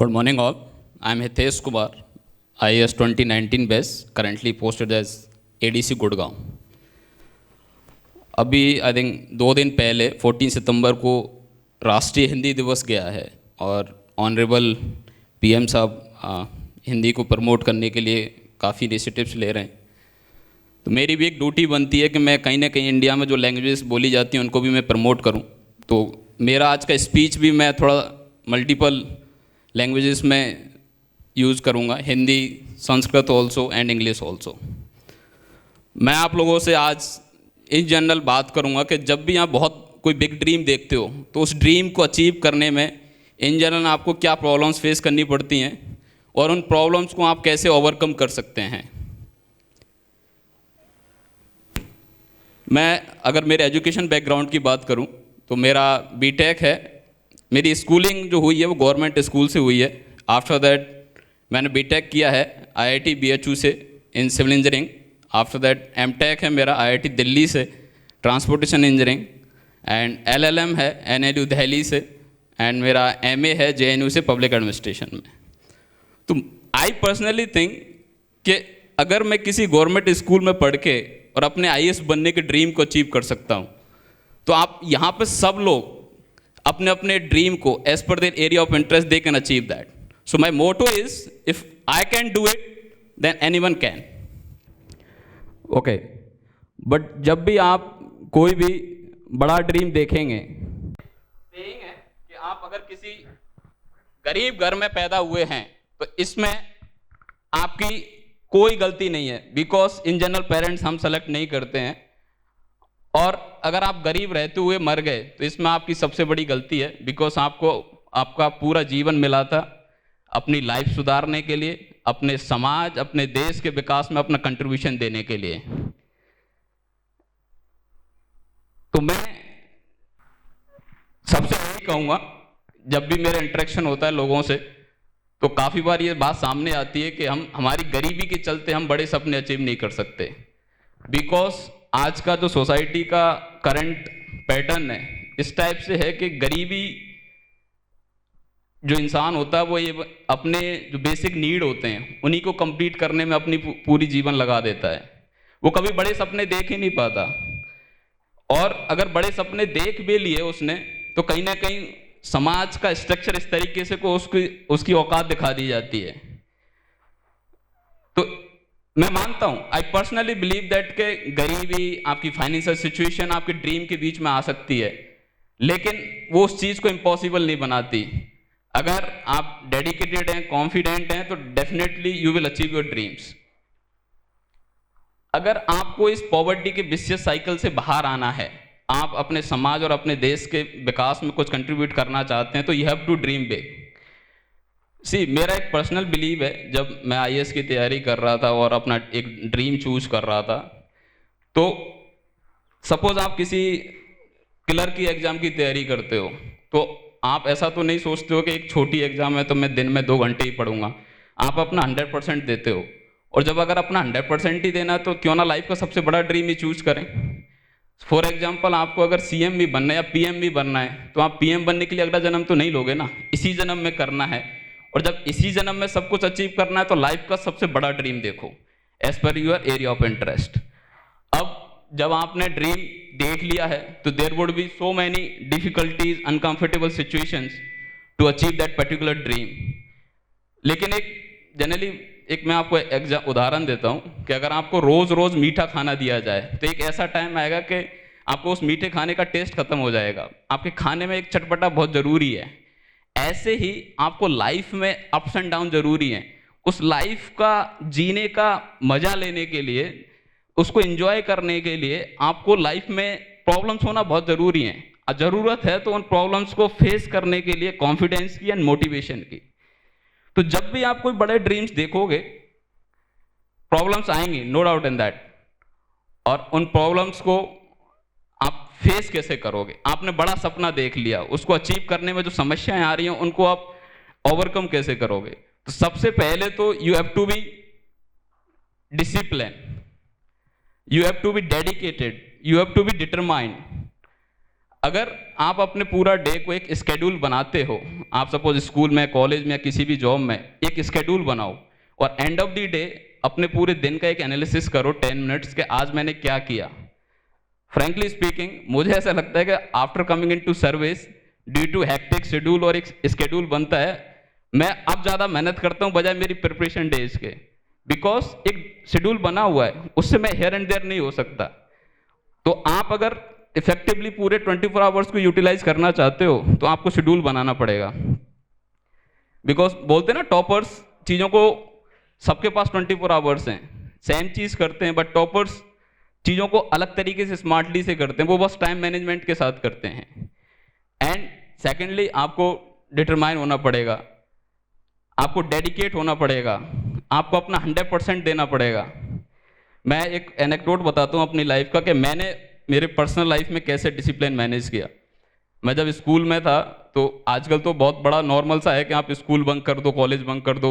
Good morning all. I am Hitesh Kumar, IAS 2019 batch, currently posted as ADC Gurgaon. अभी I think 2 दिन पहले 14 सितंबर को राष्ट्रीय हिंदी दिवस गया है और ऑनरेबल पीएम साहब हिंदी को प्रमोट करने के लिए काफ़ी इनिशिएटिव्स ले रहे हैं। तो मेरी भी एक ड्यूटी बनती है कि मैं कहीं ना कहीं इंडिया में जो लैंग्वेजेस बोली जाती हैं उनको भी मैं प्रमोट करूं। तो मेरा आज का स्पीच भी मैं थोड़ा मल्टीपल लैंग्वेजेस में यूज़ करूंगा, Hindi, Sanskrit also and English also. मैं आप लोगों से आज इन जनरल बात करूंगा कि जब भी आप बहुत कोई बिग ड्रीम देखते हो तो उस ड्रीम को अचीव करने में इन जनरल आपको क्या प्रॉब्लम्स फेस करनी पड़ती हैं और उन प्रॉब्लम्स को आप कैसे ओवरकम कर सकते हैं। मैं अगर मेरे एजुकेशन बैकग्राउंड की बात करूं तो मेरा बीटेक है। मेरी स्कूलिंग जो हुई है वो गवर्नमेंट स्कूल से हुई है। आफ्टर दैट मैंने बीटेक किया है IIT BHU से in civil engineering. After that MTech है मेरा IIT दिल्ली से ट्रांसपोर्टेशन इंजीनियरिंग एंड LLM है NLU दिल्ली से एंड मेरा MA है JNU से पब्लिक एडमिनिस्ट्रेशन में। तो आई पर्सनली थिंक कि अगर मैं किसी गवर्नमेंट स्कूल में पढ़ के और अपने IAS बनने के ड्रीम को अचीव कर सकता हूँ तो आप यहाँ पर सब लोग अपने अपने ड्रीम को as per their area of interest they can achieve that. So my motto is if I can do it then anyone can. Okay, but जब भी आप कोई भी बड़ा ड्रीम देखेंगे सेइंग है कि आप अगर किसी गरीब घर में पैदा हुए हैं तो इसमें आपकी कोई गलती नहीं है, बिकॉज इन जनरल पेरेंट्स हम सेलेक्ट नहीं करते हैं। और अगर आप गरीब रहते हुए मर गए तो इसमें आपकी सबसे बड़ी गलती है, बिकॉज आपको आपका पूरा जीवन मिला था अपनी लाइफ सुधारने के लिए, अपने समाज, अपने देश के विकास में अपना कंट्रीब्यूशन देने के लिए। तो मैं सबसे यही कहूँगा, जब भी मेरा इंटरेक्शन होता है लोगों से तो काफ़ी बार ये बात सामने आती है कि हमारी गरीबी के चलते हम बड़े सपने अचीव नहीं कर सकते, बिकॉज आज का जो सोसाइटी का करंट पैटर्न है इस टाइप से है कि गरीबी जो इंसान होता है वो ये अपने जो बेसिक नीड होते हैं उन्हीं को कंप्लीट करने में अपनी पूरी जीवन लगा देता है। वो कभी बड़े सपने देख ही नहीं पाता, और अगर बड़े सपने देख भी लिए उसने तो कहीं ना कहीं समाज का स्ट्रक्चर इस तरीके से को उसकी औकात दिखा दी जाती है। तो मैं मानता हूं, आई पर्सनली बिलीव दैट के गरीबी, आपकी फाइनेंशियल सिचुएशन आपके ड्रीम के बीच में आ सकती है, लेकिन वो उस चीज को इम्पॉसिबल नहीं बनाती। अगर आप डेडिकेटेड हैं, कॉन्फिडेंट हैं तो definitely you will achieve your dreams. अगर आपको इस पॉवर्टी के विशियस साइकिल से बाहर आना है, आप अपने समाज और अपने देश के विकास में कुछ कंट्रीब्यूट करना चाहते हैं तो you have to dream big. See, मेरा एक पर्सनल बिलीव है, जब मैं IAS की तैयारी कर रहा था और अपना एक ड्रीम चूज कर रहा था, तो सपोज आप किसी क्लर्क की एग्जाम की तैयारी करते हो तो आप ऐसा तो नहीं सोचते हो कि एक छोटी एग्जाम है तो मैं दिन में 2 घंटे ही पढ़ूंगा। आप अपना 100% देते हो, और जब अगर अपना 100% ही देना तो क्यों ना लाइफ का सबसे बड़ा ड्रीम ही चूज करें। फॉर एग्जाम्पल, आपको अगर CM भी बनना है या PM भी बनना है तो आप PM बनने के लिए अगला जन्म तो नहीं लोगे ना, इसी जन्म में करना है। और जब इसी जन्म में सब कुछ अचीव करना है तो लाइफ का सबसे बड़ा ड्रीम देखो as per your area of interest. अब जब आपने ड्रीम देख लिया है तो there would be so many difficulties, uncomfortable situations to achieve that particular dream. लेकिन एक मैं आपको उदाहरण देता हूं कि अगर आपको रोज रोज मीठा खाना दिया जाए तो एक ऐसा टाइम आएगा कि आपको उस मीठे खाने का टेस्ट खत्म हो जाएगा। आपके खाने में एक चटपटा बहुत जरूरी है। ऐसे ही आपको लाइफ में अप्स एंड डाउन जरूरी हैं। उस लाइफ का जीने का मजा लेने के लिए, उसको एंजॉय करने के लिए आपको लाइफ में प्रॉब्लम्स होना बहुत जरूरी हैं। जरूरत है तो उन प्रॉब्लम्स को फेस करने के लिए कॉन्फिडेंस की एंड मोटिवेशन की। तो जब भी आप कोई बड़े ड्रीम्स देखोगे प्रॉब्लम्स आएंगी, नो डाउट इन दैट, और उन प्रॉब्लम्स को आप फेस कैसे करोगे। आपने बड़ा सपना देख लिया, उसको अचीव करने में जो समस्याएं आ रही हैं उनको आप ओवरकम कैसे करोगे। तो सबसे पहले तो you have to be discipline, you have to be dedicated, you have to be determined. अगर आप अपने पूरा डे को एक स्केड्यूल बनाते हो आप सपोज स्कूल में, कॉलेज में या किसी भी जॉब में एक स्केड्यूल बनाओ और एंड ऑफ द डे अपने पूरे दिन का एक एनालिसिस करो 10 मिनट्स के, आज मैंने क्या किया। फ्रैंकली स्पीकिंग मुझे ऐसा लगता है कि after coming into service, due to hectic schedule और एक स्केड्यूल बनता है, मैं अब ज़्यादा मेहनत करता हूँ बजाय मेरी प्रिपरेशन डेज के, बिकॉज एक शेड्यूल बना हुआ है, उससे मैं हेयर एंड देयर नहीं हो सकता। तो आप अगर इफेक्टिवली पूरे 24 आवर्स को यूटिलाइज करना चाहते हो तो आपको शेड्यूल बनाना पड़ेगा। बिकॉज बोलते हैं ना टॉपर्स चीज़ों को, सबके पास 24 आवर्स हैं, सेम चीज़ करते हैं, बट टॉपर्स चीज़ों को अलग तरीके से स्मार्टली से करते हैं, वो बस टाइम मैनेजमेंट के साथ करते हैं। एंड सेकेंडली आपको डिटरमाइन होना पड़ेगा, आपको डेडिकेट होना पड़ेगा, आपको अपना 100% देना पड़ेगा। मैं एक एनेक्डोट बताता हूँ अपनी लाइफ का कि मैंने मेरे पर्सनल लाइफ में कैसे डिसिप्लिन मैनेज किया। मैं जब स्कूल में था तो आजकल तो बहुत बड़ा नॉर्मल सा है कि आप स्कूल बंक कर दो, कॉलेज बंक कर दो,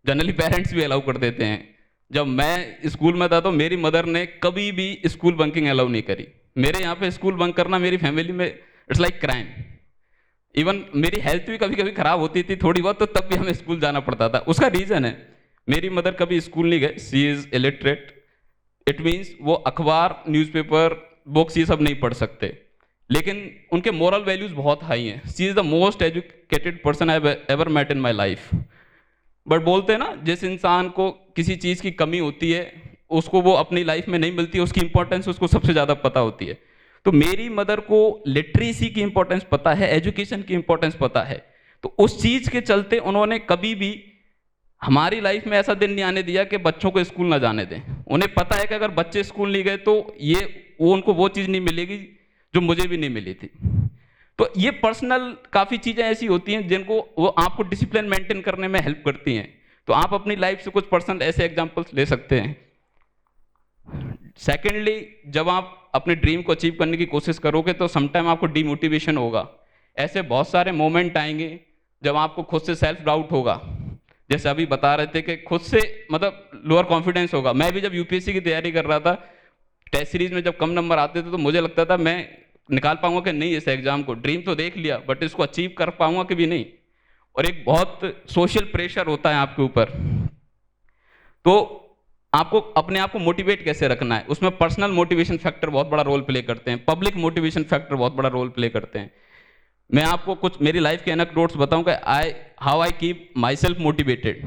जनरली पेरेंट्स भी अलाउ कर देते हैं। जब मैं स्कूल में था तो मेरी मदर ने कभी भी स्कूल बंकिंग अलाउ नहीं करी। मेरे यहाँ पे स्कूल बंक करना मेरी फैमिली में इट्स लाइक क्राइम। इवन मेरी हेल्थ भी कभी कभी खराब होती थी थोड़ी बहुत, तो तब भी हमें स्कूल जाना पड़ता था। उसका रीज़न है मेरी मदर कभी स्कूल नहीं गए, she is illiterate, it means वो अखबार, न्यूज़पेपर, बुक्स ये सब नहीं पढ़ सकते, लेकिन उनके मोरल वैल्यूज़ बहुत हाई हैं। She is the most educated person I ever met in my life. But बोलते हैं ना, जिस इंसान को किसी चीज़ की कमी होती है उसको वो अपनी लाइफ में नहीं मिलती है, उसकी इंपॉर्टेंस उसको सबसे ज़्यादा पता होती है। तो मेरी मदर को लिटरेसी की इंपॉर्टेंस पता है, एजुकेशन की इंपॉर्टेंस पता है, तो उस चीज़ के चलते उन्होंने कभी भी हमारी लाइफ में ऐसा दिन नहीं आने दिया कि बच्चों को स्कूल ना जाने दें। उन्हें पता है कि अगर बच्चे स्कूल नहीं गए तो वो उनको वो चीज़ नहीं मिलेगी जो मुझे भी नहीं मिली थी। तो ये पर्सनल काफ़ी चीज़ें ऐसी होती हैं जिनको वो आपको डिसिप्लिन मेंटेन करने में हेल्प करती हैं। तो आप अपनी लाइफ से कुछ पर्सनल ऐसे एग्जांपल्स ले सकते हैं। सेकेंडली, जब आप अपने ड्रीम को अचीव करने की कोशिश करोगे तो समटाइम आपको डीमोटिवेशन होगा। ऐसे बहुत सारे मोमेंट आएंगे जब आपको खुद से सेल्फ डाउट होगा, जैसे अभी बता रहे थे कि खुद से मतलब लोअर कॉन्फिडेंस होगा। मैं भी जब यूपीएससी की तैयारी कर रहा था, टेस्ट सीरीज में जब कम नंबर आते थे तो मुझे लगता था मैं निकाल पाऊंगा कि नहीं इस एग्जाम को, ड्रीम तो देख लिया बट इसको अचीव कर पाऊंगा कि भी नहीं। और एक बहुत सोशल प्रेशर होता है आपके ऊपर। तो आपको अपने आप को मोटिवेट कैसे रखना है, उसमें पर्सनल मोटिवेशन फैक्टर बहुत बड़ा रोल प्ले करते हैं, पब्लिक मोटिवेशन फैक्टर बहुत बड़ा रोल प्ले करते हैं। मैं आपको कुछ मेरी लाइफ के एनेक्डोट्स बताऊं कि how I keep my self motivated.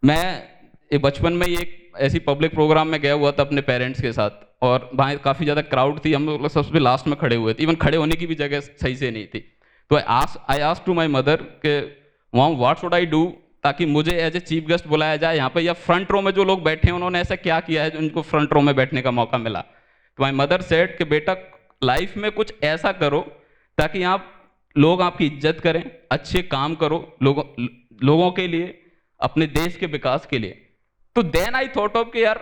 मैं बचपन में ही एक ऐसी पब्लिक प्रोग्राम में गया हुआ था अपने पेरेंट्स के साथ, और वहाँ काफ़ी ज़्यादा क्राउड थी, हम लोग सबसे लास्ट में खड़े हुए थे, इवन खड़े होने की भी जगह सही से नहीं थी। तो I asked to my mother कि mom what should I do, ताकि मुझे एज ए चीफ गेस्ट बुलाया जाए यहाँ पे, या फ्रंट रो में जो लोग बैठे हैं उन्होंने ऐसा क्या किया है जो उनको फ्रंट रो में बैठने का मौका मिला। तो माई मदर सेड कि बेटा लाइफ में कुछ ऐसा करो ताकि आप लोग आपकी इज्जत करें, अच्छे काम करो लोगों के लिए, अपने देश के विकास के लिए। तो देन आई थॉट ऑफ कि यार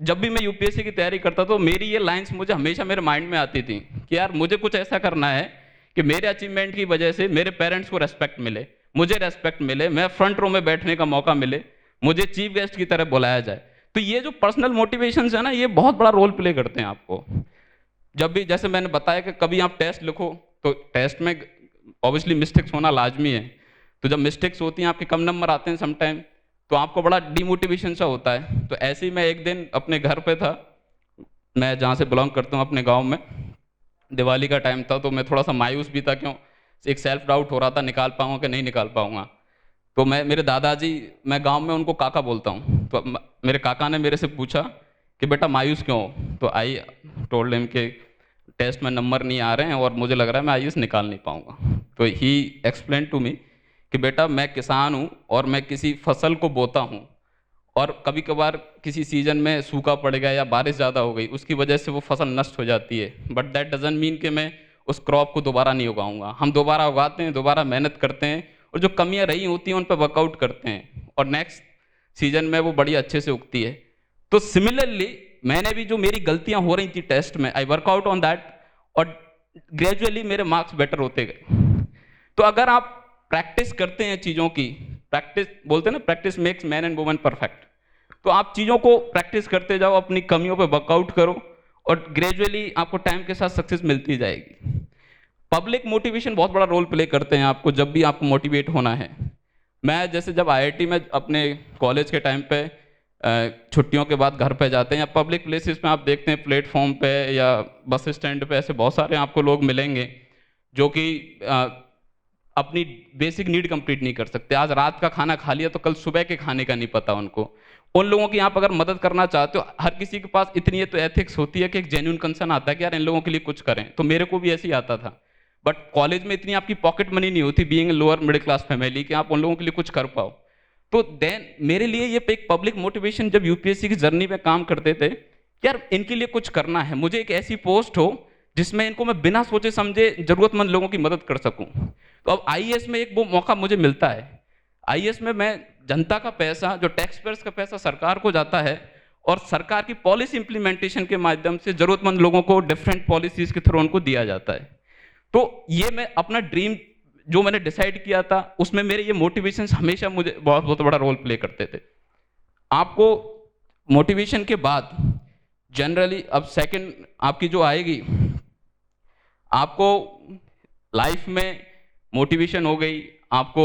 जब भी मैं यूपीएससी की तैयारी करता तो मेरी ये लाइंस मुझे हमेशा मेरे माइंड में आती थी कि यार मुझे कुछ ऐसा करना है कि मेरे अचीवमेंट की वजह से मेरे पेरेंट्स को रेस्पेक्ट मिले, मुझे रेस्पेक्ट मिले, मैं फ्रंट रो में बैठने का मौका मिले, मुझे चीफ गेस्ट की तरह बुलाया जाए। तो ये जो पर्सनल मोटिवेशंस है ना, ये बहुत बड़ा रोल प्ले करते हैं आपको। जब भी, जैसे मैंने बताया कि कभी आप टेस्ट लिखो तो टेस्ट में ऑब्वियसली मिस्टेक्स होना लाजमी है। तो जब मिस्टेक्स होती हैं, आपके कम नंबर आते हैं समटाइम, तो आपको बड़ा डिमोटिवेशन सा होता है। तो ऐसे ही मैं एक दिन अपने घर पे था, मैं जहाँ से बिलोंग करता हूँ अपने गांव में, दिवाली का टाइम था, तो मैं थोड़ा सा मायूस भी था, क्यों एक सेल्फ डाउट हो रहा था निकाल पाऊंगा कि नहीं निकाल पाऊंगा। तो मेरे दादाजी, मैं गांव में उनको काका बोलता हूँ, तो मेरे काका ने मेरे से पूछा कि बेटा मायूस क्यों हो। तो आई टोल्ड हिम कि टेस्ट में नंबर नहीं आ रहे हैं और मुझे लग रहा है मैं आईएएस निकाल नहीं पाऊंगा। तो ही एक्सप्लेन टू मी कि बेटा मैं किसान हूँ और मैं किसी फसल को बोता हूँ, और कभी कभार किसी सीजन में सूखा पड़ गया या बारिश ज़्यादा हो गई, उसकी वजह से वो फसल नष्ट हो जाती है, बट दैट डजंट मीन कि मैं उस क्रॉप को दोबारा नहीं उगाऊंगा। हम दोबारा उगाते हैं, दोबारा मेहनत करते हैं, और जो कमियां रही होती हैं उन पर वर्कआउट करते हैं, और नेक्स्ट सीजन में वो बड़ी अच्छे से उगती है। तो सिमिलरली मैंने भी जो मेरी गलतियां हो रही थी टेस्ट में, आई वर्कआउट ऑन दैट, और ग्रेजुअली मेरे मार्क्स बेटर होते गए। तो अगर आप प्रैक्टिस करते हैं चीज़ों की, प्रैक्टिस बोलते हैं ना, practice makes man and woman perfect, तो आप चीज़ों को प्रैक्टिस करते जाओ, अपनी कमियों पे वर्कआउट करो, और ग्रेजुअली आपको टाइम के साथ सक्सेस मिलती जाएगी। पब्लिक मोटिवेशन बहुत बड़ा रोल प्ले करते हैं आपको जब भी आपको मोटिवेट होना है। मैं जैसे जब आईआईटी में अपने कॉलेज के टाइम पे छुट्टियों के बाद घर पे जाते हैं या पब्लिक प्लेसेस में आप देखते हैं प्लेटफॉर्म पे या बस स्टैंड पे ऐसे बहुत सारे आपको लोग मिलेंगे जो कि अपनी बेसिक नीड कंप्लीट नहीं कर सकते। आज रात का खाना खा लिया तो कल सुबह के खाने का नहीं पता उनको। उन लोगों की आप अगर मदद करना चाहते हो, हर किसी के पास इतनी तो एथिक्स होती है कि एक जेन्युइन कंसर्न आता है कि यार इन लोगों के लिए कुछ करें। तो मेरे को भी ऐसे ही आता था, बट कॉलेज में इतनी आपकी पॉकेट मनी नहीं होती being lower middle class family कि आप उन लोगों के लिए कुछ कर पाओ। तो देन मेरे लिए ये एक पब्लिक मोटिवेशन जब यूपीएससी की जर्नी में काम करते थे, यार इनके लिए कुछ करना है, मुझे एक ऐसी पोस्ट हो जिसमें इनको मैं बिना सोचे समझे जरूरतमंद लोगों की मदद कर सकूं। तो अब आईएएस में एक वो मौका मुझे मिलता है। आईएएस में मैं जनता का पैसा, जो टैक्स पेयर्स का पैसा सरकार को जाता है और सरकार की पॉलिसी इंप्लीमेंटेशन के माध्यम से जरूरतमंद लोगों को डिफरेंट पॉलिसीज के थ्रू उनको दिया जाता है। तो ये मैं अपना ड्रीम जो मैंने डिसाइड किया था उसमें मेरे ये मोटिवेशंस हमेशा मुझे बहुत बहुत बड़ा रोल प्ले करते थे। आपको मोटिवेशन के बाद जनरली अब सेकंड आपकी जो आएगी, आपको लाइफ में मोटिवेशन हो गई, आपको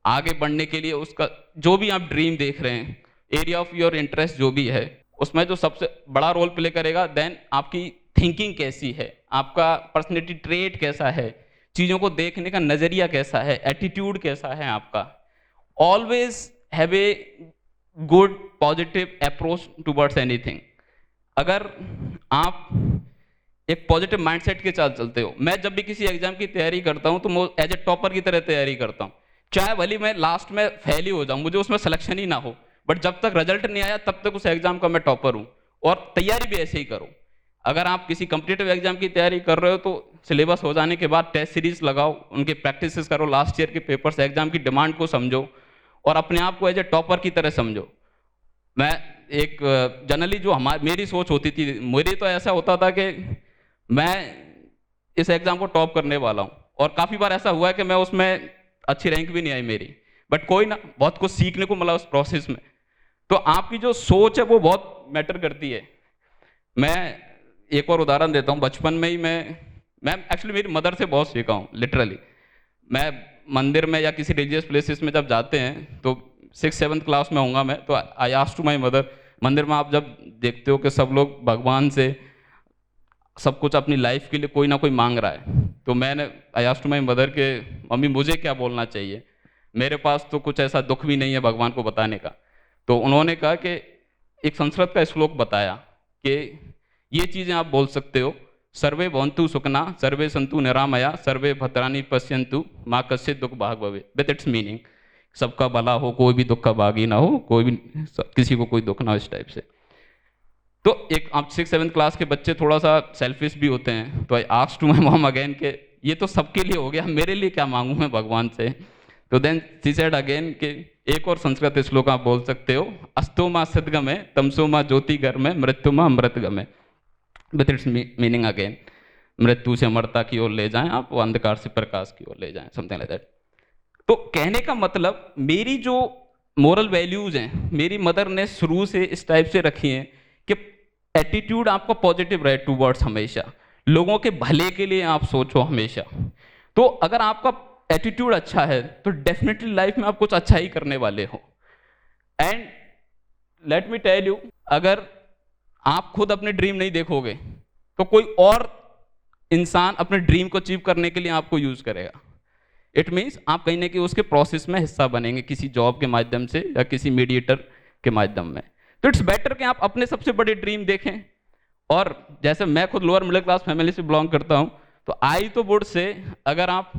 आगे बढ़ने के लिए उसका जो भी आप ड्रीम देख रहे हैं, एरिया ऑफ योर इंटरेस्ट जो भी है, उसमें जो सबसे बड़ा रोल प्ले करेगा देन आपकी थिंकिंग कैसी है, आपका पर्सनैलिटी ट्रेट कैसा है, चीज़ों को देखने का नज़रिया कैसा है, एटीट्यूड कैसा है आपका। Always have a good positive approach towards anything. अगर आप एक पॉजिटिव माइंडसेट के साथ चलते हो, मैं जब भी किसी एग्जाम की तैयारी करता हूं तो मैं एज ए टॉपर की तरह तैयारी करता हूं, चाहे भले मैं लास्ट में फेल ही हो जाऊं, मुझे उसमें सिलेक्शन ही ना हो, बट जब तक रिजल्ट नहीं आया तब तक उस एग्जाम का मैं टॉपर हूं। और तैयारी भी ऐसे ही करो। अगर आप किसी कॉम्पिटिटिव एग्जाम की तैयारी कर रहे हो तो सिलेबस हो जाने के बाद टेस्ट सीरीज लगाओ, उनके प्रैक्टिसेस करो, लास्ट ईयर के पेपर्स, एग्जाम की डिमांड को समझो और अपने आप को एज ए टॉपर की तरह समझो। मैं एक जनरली जो मेरी सोच होती थी, मेरी तो ऐसा होता था कि मैं इस एग्जाम को टॉप करने वाला हूँ, और काफ़ी बार ऐसा हुआ है कि मैं उसमें अच्छी रैंक भी नहीं आई मेरी, बट कोई ना, बहुत कुछ सीखने को मिला उस प्रोसेस में। तो आपकी जो सोच है वो बहुत मैटर करती है। मैं एक और उदाहरण देता हूँ। बचपन में ही मैं एक्चुअली मेरी मदर से बहुत सीखा हूँ लिटरली। मैं मंदिर में या किसी रिलीजियस प्लेसेस में जब जाते हैं तो 6th-7th क्लास में होऊंगा मैं, तो I asked to my mother, मंदिर में आप जब देखते हो कि सब लोग भगवान से सब कुछ अपनी लाइफ के लिए कोई ना कोई मांग रहा है, तो मैंने I asked to my mother के मम्मी मुझे क्या बोलना चाहिए, मेरे पास तो कुछ ऐसा दुख भी नहीं है भगवान को बताने का। तो उन्होंने कहा कि एक संस्कृत का श्लोक बताया कि ये चीज़ें आप बोल सकते हो, सर्वे भवन्तु सुखना सर्वे सन्तु निरामया सर्वे भद्राणि पश्यन्तु माँ कश्चित् दुख भाग भवे। विद इट्स मीनिंग, सबका भला हो, कोई भी दुख का भागी ना हो, कोई भी किसी को कोई दुख ना हो, इस टाइप से। तो एक आप 6th-7th क्लास के बच्चे थोड़ा सा सेल्फिश भी होते हैं, तो I asked to my mom again के ये तो सबके लिए हो गया, मेरे लिए क्या मांगूं मैं भगवान से। तो देन शी सेड अगेन कि एक और संस्कृत श्लोक आप बोल सकते हो, अस्तो माँ सदगमे तमसो माँ ज्योति घर में मृत्यु माँ अमृत गमे। विथ इट्स मीनिंग अगेन, मृत्यु से अमरता की ओर ले जाएं आप, वो अंधकार से प्रकाश की ओर ले जाएं, समथिंग लाइक दैट। तो कहने का मतलब मेरी जो मोरल वैल्यूज हैं मेरी मदर ने शुरू से इस टाइप से रखी हैं कि एटीट्यूड आपका पॉजिटिव रहे टूवर्ड्स, हमेशा लोगों के भले के लिए आप सोचो हमेशा। तो अगर आपका एटीट्यूड अच्छा है तो डेफिनेटली लाइफ में आप कुछ अच्छा ही करने वाले हो। And let me tell you, अगर आप खुद अपने ड्रीम नहीं देखोगे तो कोई और इंसान अपने ड्रीम को अचीव करने के लिए आपको यूज करेगा। इट मीन्स आप कहीं ना कहीं उसके प्रोसेस में हिस्सा बनेंगे, किसी जॉब के माध्यम से या किसी मीडिएटर के माध्यम में। तो इट्स बेटर कि आप अपने सबसे बड़े ड्रीम देखें। और जैसे मैं खुद लोअर मिडिल क्लास फैमिली से बिलोंग करता हूं, तो आई तो वुड से अगर आप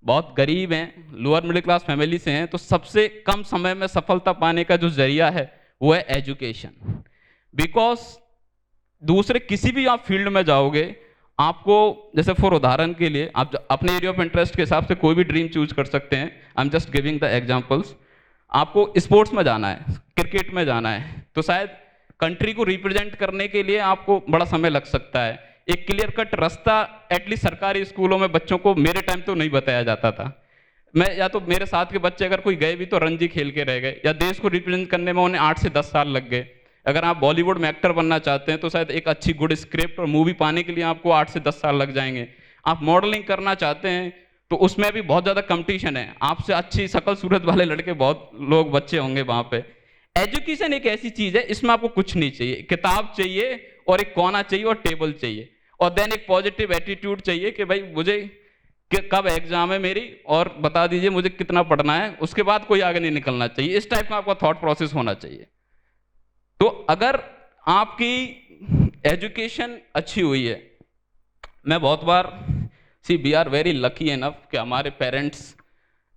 बहुत गरीब हैं, लोअर मिडिल क्लास फैमिली से हैं, तो सबसे कम समय में सफलता पाने का जो जरिया है वो है एजुकेशन। बिकॉज दूसरे किसी भी आप फील्ड में जाओगे, आपको जैसे फॉर उदाहरण के लिए आप अपने एरिया ऑफ इंटरेस्ट के हिसाब से कोई भी ड्रीम चूज कर सकते हैं। I am just giving the examples. आपको स्पोर्ट्स में जाना है, क्रिकेट में जाना है, तो शायद कंट्री को रिप्रेजेंट करने के लिए आपको बड़ा समय लग सकता है। एक क्लियर कट रास्ता एटलीस्ट सरकारी स्कूलों में बच्चों को मेरे टाइम तो नहीं बताया जाता था। मैं या तो मेरे साथ के बच्चे अगर कोई गए भी तो रणजी खेल के रह गए, या देश को रिप्रेजेंट करने में उन्हें 8 से 10 साल लग गए। अगर आप बॉलीवुड में एक्टर बनना चाहते हैं तो शायद एक अच्छी गुड स्क्रिप्ट और मूवी पाने के लिए आपको 8 से 10 साल लग जाएंगे। आप मॉडलिंग करना चाहते हैं तो उसमें भी बहुत ज़्यादा कंपटीशन है, आपसे अच्छी शकल सूरत वाले लड़के बहुत लोग बच्चे होंगे वहाँ पे। एजुकेशन एक ऐसी चीज़ है, इसमें आपको कुछ नहीं चाहिए, किताब चाहिए और एक कोना चाहिए और टेबल चाहिए, और देन एक पॉजिटिव एटीट्यूड चाहिए कि भाई मुझे कि कब एग्जाम है मेरी और बता दीजिए मुझे कितना पढ़ना है, उसके बाद कोई आगे नहीं निकलना चाहिए। इस टाइप का आपका थॉट प्रोसेस होना चाहिए। तो अगर आपकी एजुकेशन अच्छी हुई है, मैं बहुत बार we are very lucky enough कि हमारे पेरेंट्स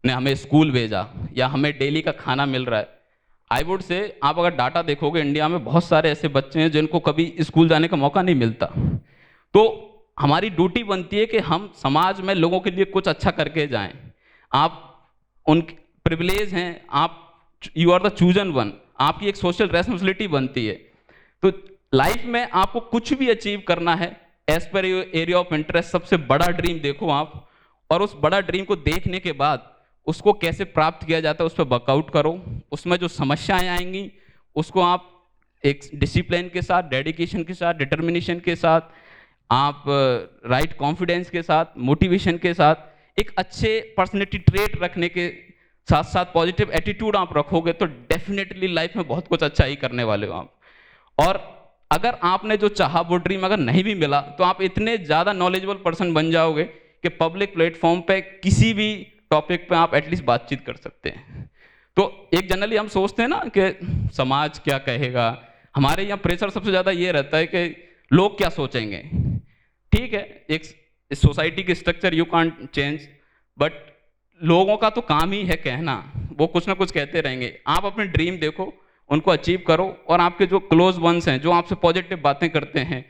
ने हमें स्कूल भेजा या हमें डेली का खाना मिल रहा है। आई वुड से आप अगर डाटा देखोगे इंडिया में बहुत सारे ऐसे बच्चे हैं जिनको कभी स्कूल जाने का मौका नहीं मिलता। तो हमारी ड्यूटी बनती है कि हम समाज में लोगों के लिए कुछ अच्छा करके जाएं। आप उन प्रिविलेज हैं, आप you are the chosen one, आपकी एक सोशल रेस्पॉन्सिबिलिटी बनती है। तो लाइफ में आपको कुछ भी अचीव करना है as per area of interest, सबसे बड़ा ड्रीम देखो आप, और उस बड़ा ड्रीम को देखने के बाद उसको कैसे प्राप्त किया जाता है उस पर वर्कआउट करो। उसमें जो समस्याएं आएंगी उसको आप एक डिसिप्लिन के साथ, डेडिकेशन के साथ, डिटर्मिनेशन के साथ, आप राइट कॉन्फिडेंस के साथ, मोटिवेशन के साथ, एक अच्छे पर्सनैलिटी ट्रेट रखने के साथ साथ पॉजिटिव एटीट्यूड आप रखोगे तो डेफिनेटली लाइफ में बहुत कुछ अच्छा ही करने वाले हो आप। और अगर आपने जो चाहा वो ड्रीम अगर नहीं भी मिला तो आप इतने ज़्यादा नॉलेजेबल पर्सन बन जाओगे कि पब्लिक प्लेटफॉर्म पे किसी भी टॉपिक पे आप एटलीस्ट बातचीत कर सकते हैं। तो एक जनरली हम सोचते हैं ना कि समाज क्या कहेगा, हमारे यहाँ प्रेशर सबसे ज़्यादा ये रहता है कि लोग क्या सोचेंगे। ठीक है, एक सोसाइटी की structure you can't change, but लोगों का तो काम ही है कहना, वो कुछ ना कुछ कहते रहेंगे। आप अपने ड्रीम देखो, उनको अचीव करो, और आपके जो क्लोज वंस हैं जो आपसे पॉजिटिव बातें करते हैं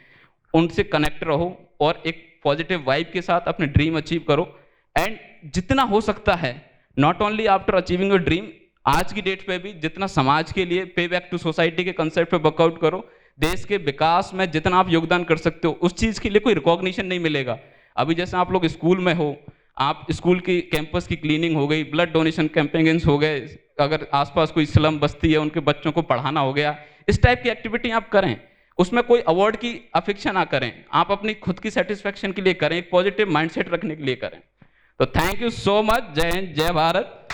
उनसे कनेक्ट रहो और एक पॉजिटिव वाइब के साथ अपने ड्रीम अचीव करो। एंड जितना हो सकता है, not only after achieving your dream, आज की डेट पे भी जितना समाज के लिए पे बैक टू सोसाइटी के कंसेप्ट पे वर्कआउट करो। देश के विकास में जितना आप योगदान कर सकते हो उस चीज़ के लिए कोई रिकॉग्निशन नहीं मिलेगा। अभी जैसे आप लोग स्कूल में हो, आप स्कूल की कैंपस की क्लीनिंग हो गई, ब्लड डोनेशन कैंपेन्स हो गए, अगर आसपास कोई स्लम बस्ती है उनके बच्चों को पढ़ाना हो गया, इस टाइप की एक्टिविटी आप करें, उसमें कोई अवार्ड की अपेक्षा ना करें, आप अपनी खुद की सेटिस्फैक्शन के लिए करें, एक पॉजिटिव माइंडसेट रखने के लिए करें। तो थैंक यू सो मच। जय हिंद, जय भारत।